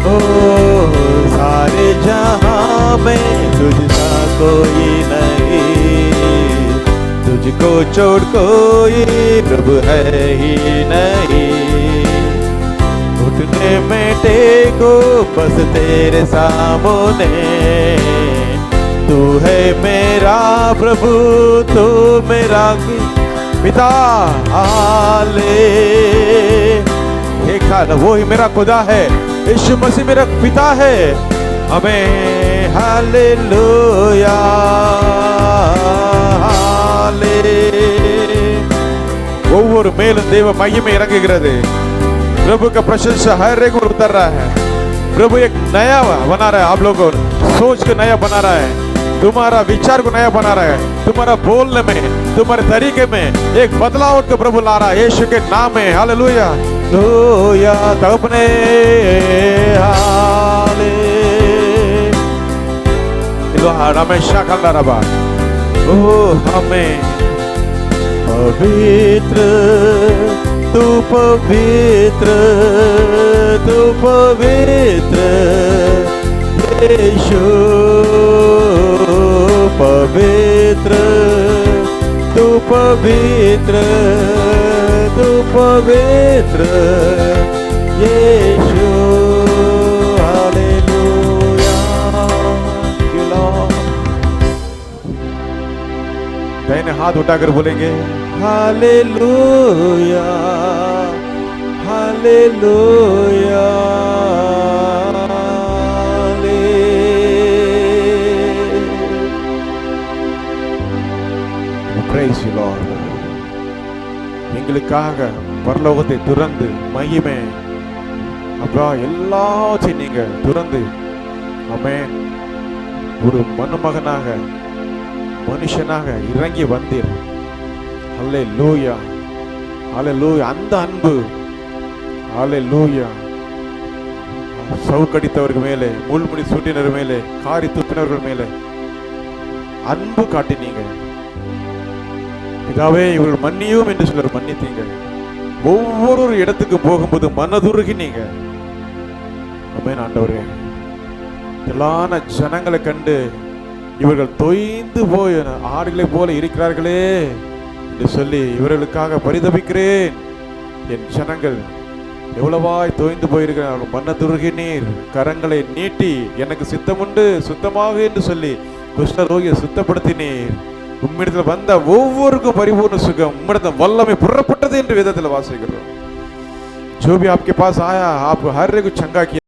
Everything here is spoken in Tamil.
ओ सारे जहां में तुझसा कोई नहीं, तुझको छोड़ कोई प्रभु है ही नहीं। घुटने में टेको बस तेरे सामने, तू है मेरा प्रभु, तू मेरा पिता। हाले देखा ना, वो ही मेरा खुदा है, यीशु मसीह मेरा पिता है। हमें हालेलुया हाले। ஒவ்வொரு மேலும் தேவ மகிமை இறங்குகிறது। प्रभु का प्रशंसा हर एक पर उतर रहा है। प्रभु एक नया बना रहा है, आप लोगों को सोच को नया बना रहा है, तुम्हारा विचार को नया बना रहा है, तुम्हारा बोलने में, तुम्हारे तरीके में एक बदलाव को प्रभु ला रहा है यीशु के नाम में। हालेलुया लोया तपने हाले हमेशा कर रहा। ओ हमें पवित्र तू पवित्र, तू पवित्र यीशु पवित्र, तू पवित्र, तू पवित्र यीशु। हालेलुया दाहिने हाथ उठाकर बोलेंगे hallelujah hallelujah. Praise you Lord. எங்களுக்காக பரலோகத்தை துறந்து மகிமை அப்பா எல்லாத்தையும் நீங்க துறந்து ஆமென் ஒரு மனுமகனாக மனுஷனாக இறங்கி வந்தீர். ஹல்லேலூயா ஹல்லேலூயா. அந்த அன்பு ஹல்லேலூயா. சவுக்கடித்தவர்கள் மேலே, முள்முடி சூட்டினர் மேலே, காரி துப்பினவர்கள் மேலே அன்பு காட்டினீங்க. பிதாவே இவர்கள் மன்னியும் என்று சொல்ல மன்னித்தீங்க. ஒவ்வொரு இடத்துக்கு போகும்போது மனதுருகினீங்க. ஆமென் ஆண்டவரே. எல்லான ஜனங்களை கண்டு இவர்கள் தொய்ந்து போய் ஆடுகளை போல இருக்கிறார்களே என்று சொல்லி இவர்களுக்காக பரிதபிக்கிறேன். என் ஜனங்கள் எவ்வளவாய் தொய்ந்து போயிருக்கிறார்கள். மனதுருகினீர், கரங்களை நீட்டி எனக்கு சித்தமுண்டு சுத்தமாக என்று சொல்லி குஷ்டரோகியை சுத்தப்படுத்தினீர். உம்மிடத்தில் வந்த ஒவ்வொருக்கும் பரிபூர்ண சுகம், உம்மிடத்தில் வல்லமை புறப்பட்டது என்று வேதத்தில் வாசிக்கிறோம். जो भी आपके पास आया आप हर एक को चंगा किया।